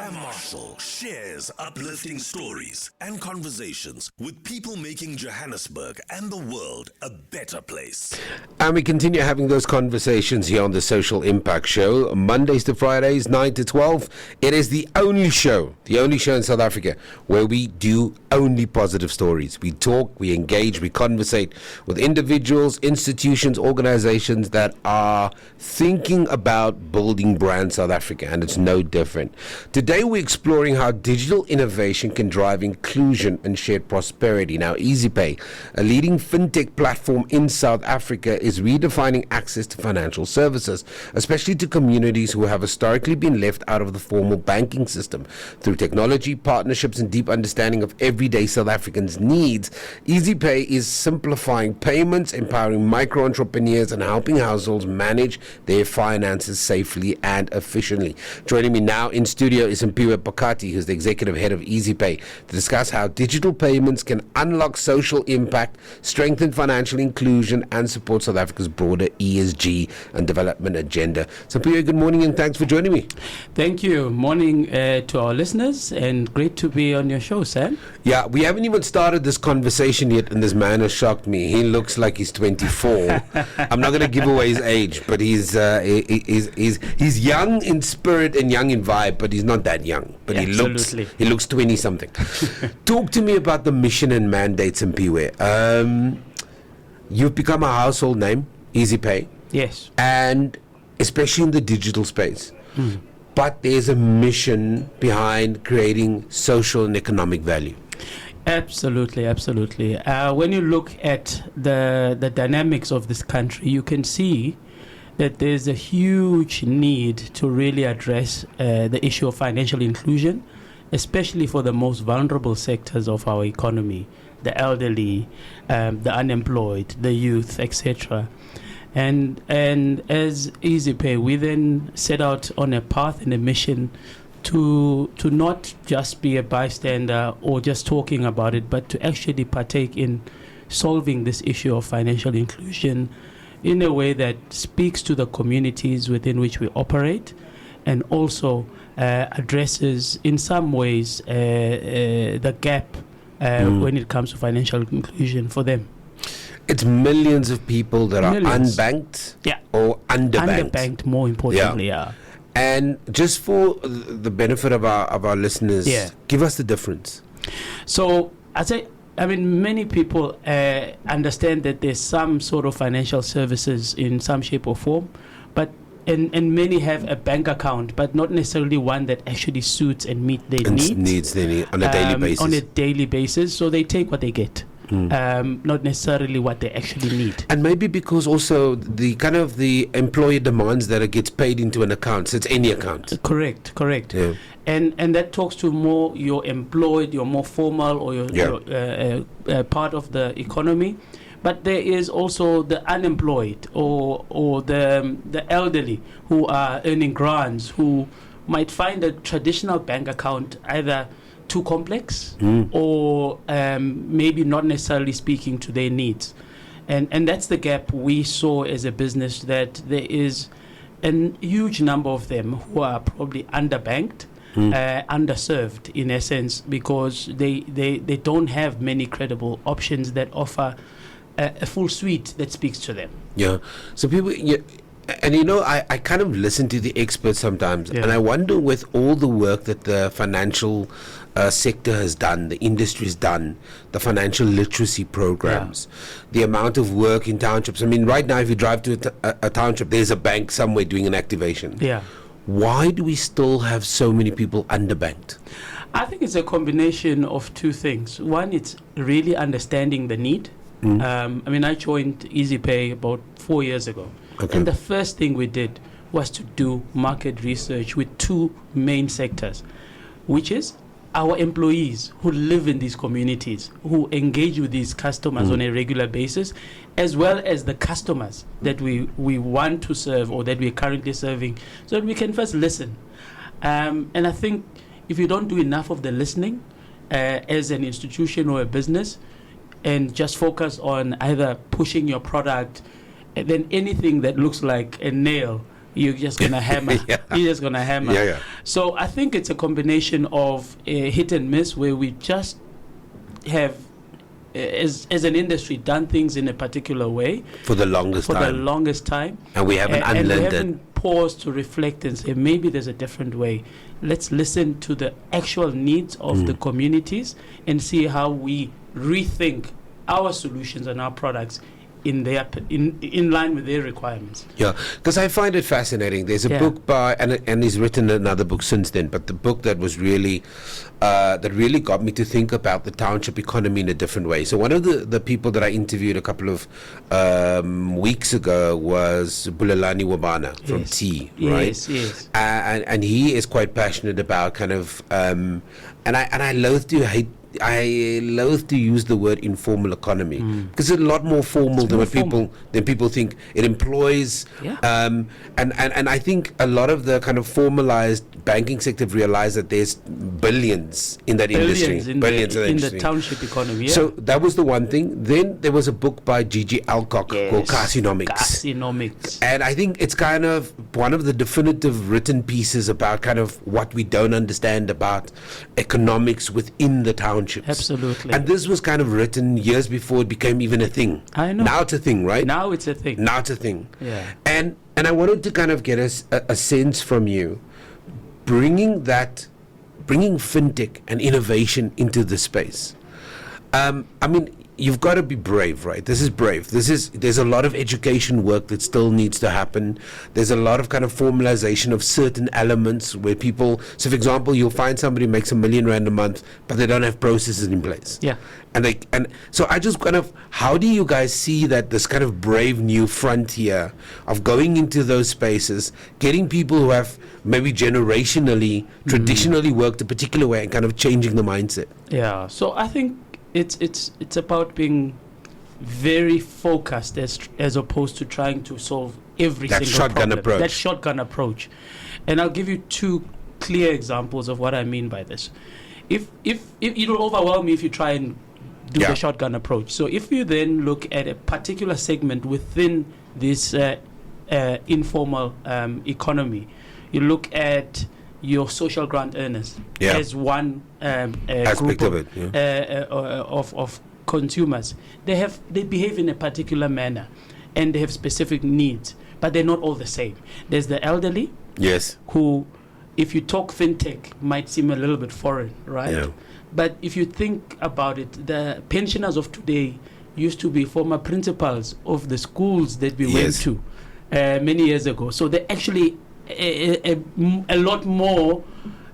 Samm Marshall shares uplifting stories and conversations with people making Johannesburg and the world a better place. And we continue having those conversations here on the Social Impact Show, Mondays to Fridays, 9 to 12. It is the only show in South Africa where we do only positive stories. We talk, we engage, we conversate with individuals, institutions, organizations that are thinking about building brand South Africa, and it's no different. Today we're exploring how digital innovation can drive inclusion and shared prosperity. Now, EasyPay, a leading fintech platform in South Africa, is redefining access to financial services, especially to communities who have historically been left out of the formal banking system. Through technology, partnerships, and deep understanding of everyday South Africans' needs, EasyPay is simplifying payments, empowering micro-entrepreneurs, and helping households manage their finances safely and efficiently. Joining me now in studio is Simphiwe Phakathi, who's the executive head of EasyPay, to discuss how digital payments can unlock social impact, strengthen financial inclusion, and support South Africa's broader ESG and development agenda. Simphiwe, good morning and thanks for joining me. Thank you. Morning to our listeners, and great to be on your show, Sam. Yeah, we haven't even started this conversation yet, and this man has shocked me. He looks like he's 24. I'm not going to give away his age, but he's young in spirit and young in vibe, but he's not that young. But he looks 20 something. Talk to me about the mission and mandate, Simphiwe. You've become a household name, EasyPay. Yes. And especially in the digital space. But there's a mission behind creating social and economic value. Absolutely. When you look at the dynamics of this country, you can see that there's a huge need to really address the issue of financial inclusion, especially for the most vulnerable sectors of our economy, the elderly, the unemployed, the youth, etc. And as EasyPay, we then set out on a path and a mission to not just be a bystander or just talking about it, but to actually partake in solving this issue of financial inclusion in a way that speaks to the communities within which we operate, and also addresses in some ways the gap when it comes to financial inclusion for them. It's millions of people that are unbanked or underbanked. Underbanked, more importantly, And just for the benefit of our listeners, give us the difference. So, many people understand that there's some sort of financial services in some shape or form, but and many have a bank account, but not necessarily one that actually suits and meets their needs on a daily basis. On a daily basis, so they take what they get. Not necessarily what they actually need. And maybe because also the kind of the employer demands that it gets paid into an account, so it's any account. Correct. Yeah. And that talks to more your employed, your more formal, or your part of the economy. But there is also the unemployed or the elderly who are earning grants, who might find a traditional bank account either too complex or maybe not necessarily speaking to their needs. And that's the gap we saw as a business, that there is a huge number of them who are probably underbanked, underserved in essence, because they don't have many credible options that offer a full suite that speaks to them. Yeah. So people... And I kind of listen to the experts sometimes, and I wonder, with all the work that the financial sector has done, the industry has done, the financial literacy programs, the amount of work in townships. I mean, right now, if you drive to a township, there's a bank somewhere doing an activation. Yeah. Why do we still have so many people underbanked? I think it's a combination of two things. One, it's really understanding the need. I joined EasyPay about 4 years ago. Okay. And the first thing we did was to do market research with two main sectors, which is our employees who live in these communities, who engage with these customers on a regular basis, as well as the customers that we want to serve or that we're currently serving, so that we can first listen. And I think if you don't do enough of the listening as an institution or a business, and just focus on either pushing your product, then anything that looks like a nail you're just gonna hammer. Yeah. You're just gonna hammer. Yeah. So I think it's a combination of hit and miss, where we just have, as an industry, done things in a particular way For the longest time, And we haven't and we unlearned it. haven't paused to reflect and say maybe there's a different way. Let's listen to the actual needs of the communities and see how we rethink our solutions and our products in line with their requirements. Yeah, because I find it fascinating. There's a book by, and he's written another book since then, but the book that was really, that really got me to think about the township economy in a different way. So one of the people that I interviewed a couple of weeks ago was Bulelani Wabana from T, right? Yes. And he is quite passionate about kind of, and I loathe to use the word informal economy because it's a lot more formal than what people think. It employs, and I think a lot of the kind of formalized banking sector have realized that there's billions in that industry, in the township economy. Yeah. So that was the one thing. Then there was a book by Gigi Alcock called Carcinomics, and I think it's kind of one of the definitive written pieces about kind of what we don't understand about economics within the townships. Absolutely. And this was kind of written years before it became even a thing. I know. Now it's a thing, right? Now it's a thing. Yeah. And I wanted to kind of get a sense from you, bringing fintech and innovation into the space. I mean, you've got to be brave, right? This is brave. There's a lot of education work that still needs to happen. There's a lot of kind of formalization of certain elements where people, so for example, you'll find somebody makes R1 million a month, but they don't have processes in place. Yeah. And so I just kind of, how do you guys see that this kind of brave new frontier of going into those spaces, getting people who have maybe traditionally worked a particular way and kind of changing the mindset? Yeah. So I think it's about being very focused as opposed to trying to solve every single problem. That shotgun approach. And I'll give you two clear examples of what I mean by this. If it'll overwhelm me if you try and do the shotgun approach. So if you then look at a particular segment within this informal economy, you look at your social grant earners as one aspect group of it, of consumers. They behave in a particular manner, and they have specific needs, but they're not all the same. There's the elderly, who, if you talk fintech, might seem a little bit foreign, right? Yeah. But if you think about it, the pensioners of today used to be former principals of the schools that we went to many years ago. So they're actually a lot more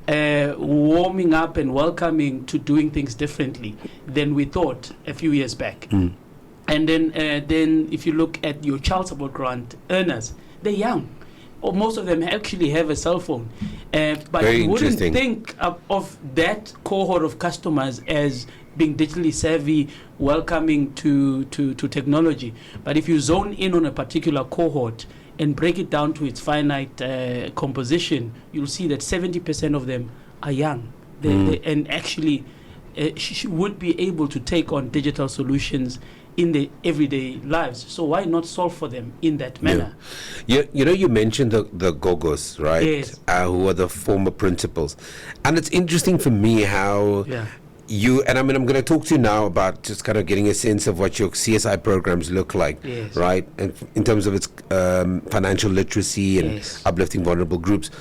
warming up and welcoming to doing things differently than we thought a few years back. And then if you look at your child support grant earners, they're young. Or most of them actually have a cell phone. But you wouldn't think of that cohort of customers as being digitally savvy, welcoming to technology. But if you zone in on a particular cohort and break it down to its finite composition, you'll see that 70% of them are young. They and actually would be able to take on digital solutions in their everyday lives. So why not solve for them in that manner? You know, you mentioned the Gogos, right? Yes. Who are the former principals. And it's interesting for me how I'm going to talk to you now about just kind of getting a sense of what your CSI programs look like, right? And in terms of its financial literacy and uplifting vulnerable groups.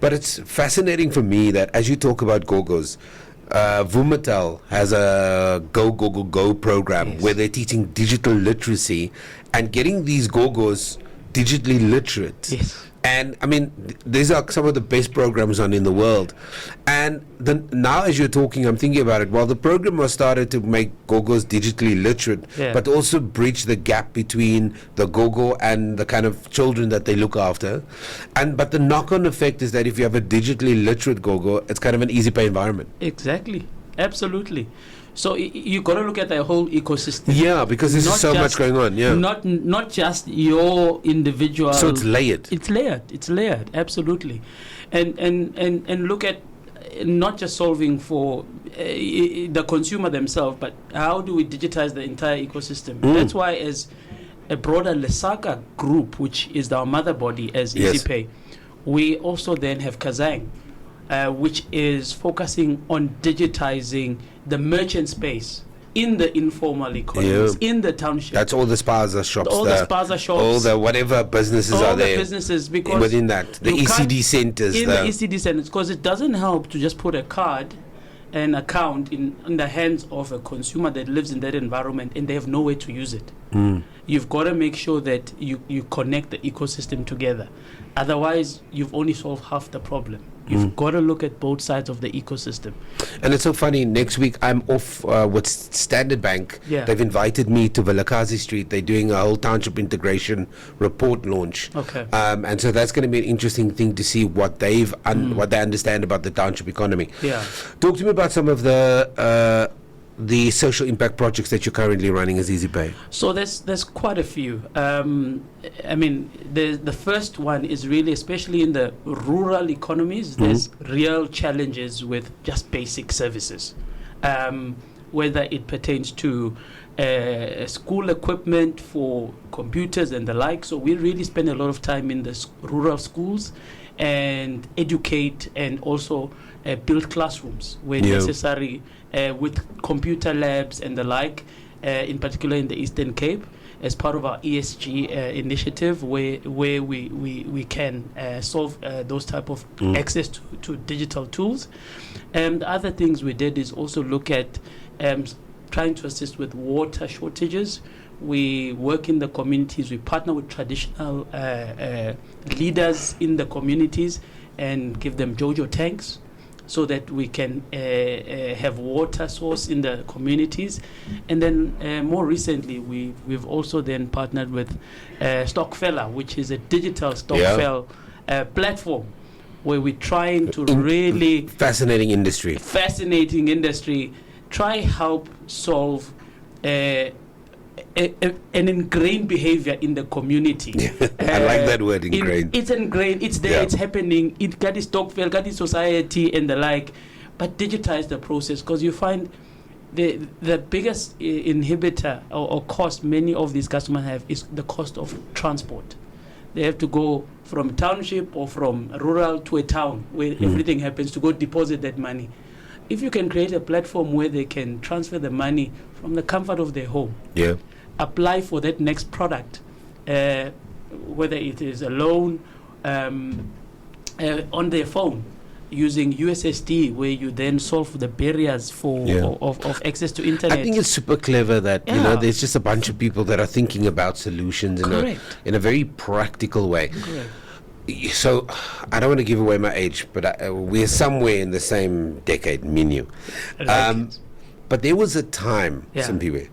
But it's fascinating for me that as you talk about Gogos, Vumatel has a Go program where they're teaching digital literacy and getting these Gogos digitally literate. And I mean, these are some of the best programs on in the world. And now as you're talking, I'm thinking about it. Well, the program was started to make Gogos digitally literate, but also bridge the gap between the Gogo and the kind of children that they look after. But the knock-on effect is that if you have a digitally literate Gogo, it's kind of an EasyPay environment. Exactly. Absolutely. So you got to look at the whole ecosystem. Yeah, because there's so much going on. Yeah, not just your individual. So it's layered. It's layered. Absolutely, and look at not just solving for the consumer themselves, but how do we digitize the entire ecosystem? That's why as a broader Lesaka group, which is our mother body as Yes. EasyPay, we also then have Kazang, which is focusing on digitizing the merchant space in the informal economies, in the township. That's all the spaza shops. All the spaza shops. All the whatever businesses all are the there. businesses, because within that. The you can't- ECD centers. in the ECD centers, because it doesn't help to just put a card, an account in the hands of a consumer that lives in that environment and they have no way to use it. You've got to make sure that you connect the ecosystem together. Otherwise, you've only solved half the problem. You've got to look at both sides of the ecosystem. And it's so funny, next week I'm off with Standard Bank. Yeah. They've invited me to Vilakazi Street. They're doing a whole township integration report launch. Okay. And so that's going to be an interesting thing to see what what they understand about the township economy. Yeah. Talk to me about some of the social impact projects that you're currently running as EasyPay. So there's quite a few. I mean, the first one is really, especially in the rural economies, there's real challenges with just basic services, whether it pertains to school equipment for computers and the like. So we really spend a lot of time in the rural schools and educate and also build classrooms where necessary, with computer labs and the like, in particular in the Eastern Cape, as part of our ESG initiative, where we can solve those type of access to digital tools. And the other things we did is also look at trying to assist with water shortages. We work in the communities, we partner with traditional leaders in the communities and give them Jojo tanks so that we can have water source in the communities. And then more recently, we've also then partnered with Stockfella, which is a digital Stockfell platform, where we're trying to really... Fascinating industry, try help solve an ingrained behavior in the community. I like that word, ingrained. It's ingrained, it's there, it's happening, it got its Stockfell, got its society and the like, but digitize the process, because you find the biggest inhibitor or cost many of these customers have is the cost of transport. They have to go from township or from rural to a town where everything happens to go deposit that money. If you can create a platform where they can transfer the money from the comfort of their home, apply for that next product, whether it is a loan on their phone, using USSD, where you then solve the barriers of access to internet. I think it's super clever that there's just a bunch of people that are thinking about solutions in a very practical way. Correct. So I don't want to give away my age, but we're somewhere in the same decade, me and you. But there was a time, Simphiwe,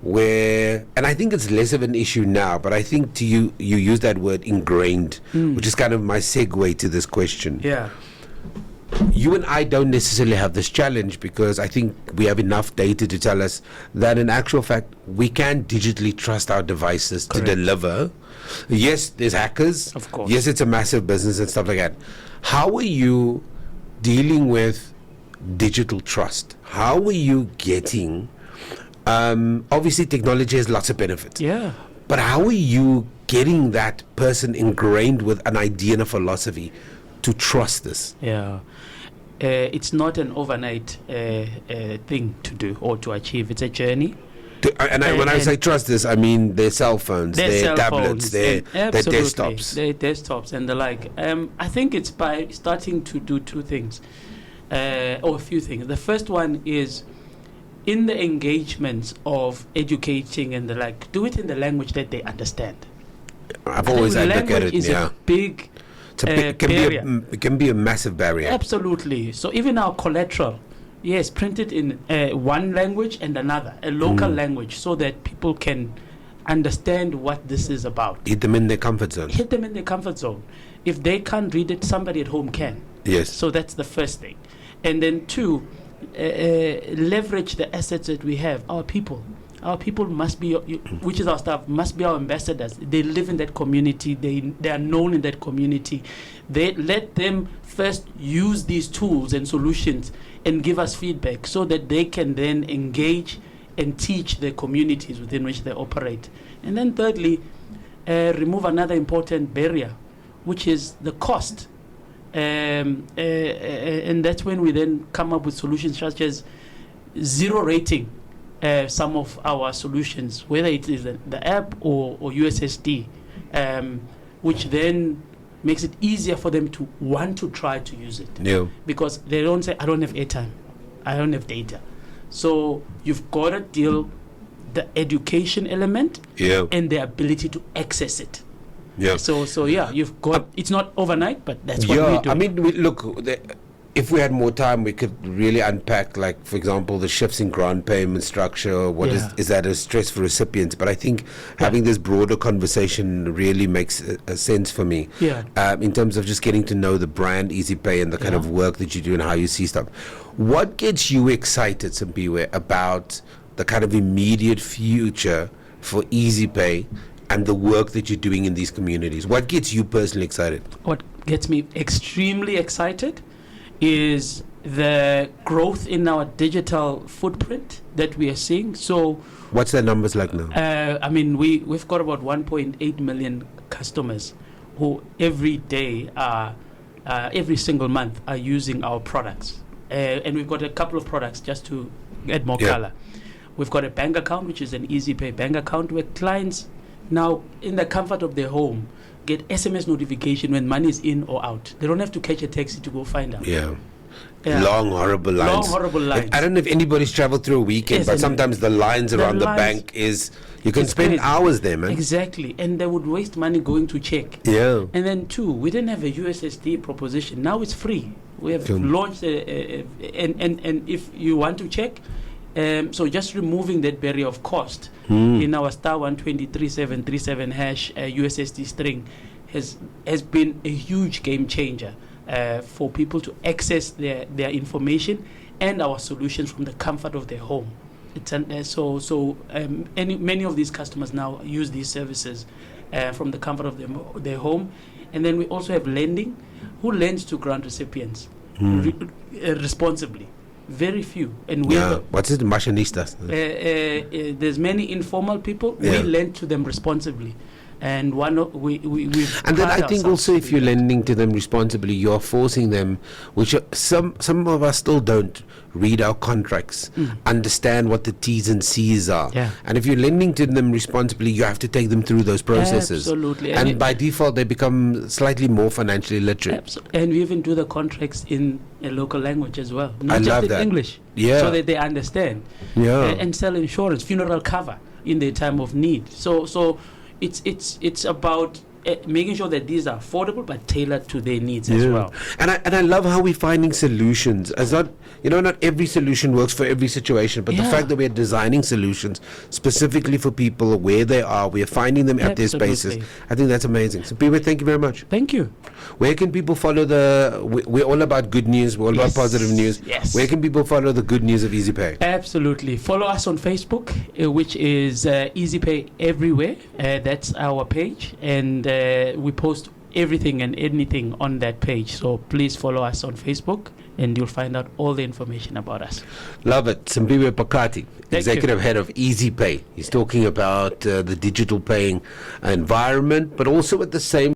where, and I think it's less of an issue now, but I think to you use that word ingrained, which is kind of my segue to this question. Yeah. You and I don't necessarily have this challenge, because I think we have enough data to tell us that in actual fact we can digitally trust our devices to deliver. Yes, there's hackers. Of course. Yes, it's a massive business and stuff like that. How are you dealing with digital trust? How are you getting... obviously technology has lots of benefits. Yeah. But how are you getting that person ingrained with an idea and a philosophy to trust this? Yeah. It's not an overnight thing to do or to achieve. It's a journey. When I say trust this, I mean their cell phones, their tablets, their desktops. Their desktops and the like. I think it's by starting to do two things, or a few things. The first one is, in the engagements of educating and the like, do it in the language that they understand. I've always advocated, is a big it can be a massive barrier. Absolutely. So even our collateral, yes, printed in one language and another, a local language, so that people can understand what this is about. Hit them in their comfort zone. If they can't read it, somebody at home can. Yes. So that's the first thing. And then two, leverage the assets that we have. Our people must be, which is our staff, must be our ambassadors. They live in that community. They are known in that community. They let them first use these tools and solutions and give us feedback, so that they can then engage and teach the communities within which they operate. And then thirdly, remove another important barrier, which is the cost. And that's when we then come up with solutions such as zero rating some of our solutions, whether it is the app or USSD, which then makes it easier for them to want to try to use it. Yeah. Because they don't say, I don't have airtime, I don't have data. So you've got to deal the education element and the ability to access it. Yeah. So yeah, you've got, it's not overnight, but that's what we do. I mean, if we had more time, we could really unpack, like, for example, the shifts in grant payment structure. What is that a stress for recipients? But I think having this broader conversation really makes a sense for me. Yeah. In terms of just getting to know the brand EasyPay and the kind of work that you do and how you see stuff. What gets you excited, Simphiwe, about the kind of immediate future for EasyPay and the work that you're doing in these communities? What gets you personally excited? What gets me extremely excited is the growth in our digital footprint that we are seeing. So what's the numbers like now? I mean, we've got about 1.8 million customers who every day every single month are using our products. And we've got a couple of products just to add more color. We've got a bank account, which is an EasyPay bank account, where clients now, in the comfort of their home, get SMS notification when money is in or out. They don't have to catch a taxi to go find out. Long, horrible lines. I don't know if anybody's traveled through a weekend, but sometimes the lines around the bank you can spend crazy. Hours there, man. Exactly. And they would waste money going to check. Yeah. And then two, we didn't have a USSD proposition. Now it's free. We have launched and if you want to check, so just removing that barrier of cost in our star 123.737 hash USSD string has been a huge game changer for people to access their information and our solutions from the comfort of their home. Many of these customers now use these services from the comfort of their home. And then we also have lending. Who lends to grant recipients responsibly? Very few. And we what's it, machinistas? There's many informal people. We lend to them responsibly. And then I think also if you're lending to them responsibly, you're forcing them, which some of us still don't read our contracts, understand what the T's and C's are. And if you're lending to them responsibly, you have to take them through those processes. Absolutely. And by default, they become slightly more financially literate. Absolutely. And we even do the contracts in a local language as well, not I just love in that. English, so that they understand. And sell insurance, funeral cover in their time of need. So it's about making sure that these are affordable but tailored to their needs as well. And I love how we're finding solutions. As not every solution works for every situation, but the fact that we're designing solutions specifically for people where they are, we're finding them at their spaces. I think that's amazing. So, Simphiwe, thank you very much. Thank you. Where can people follow we're all about good news, we're all about positive news. Yes. Where can people follow the good news of EasyPay? Absolutely. Follow us on Facebook, which is EasyPay Everywhere. That's our page. And we post everything and anything on that page. So please follow us on Facebook and you'll find out all the information about us. Love it. Simphiwe Phakathi, Executive Head of EasyPay. He's talking about the digital paying environment, but also at the same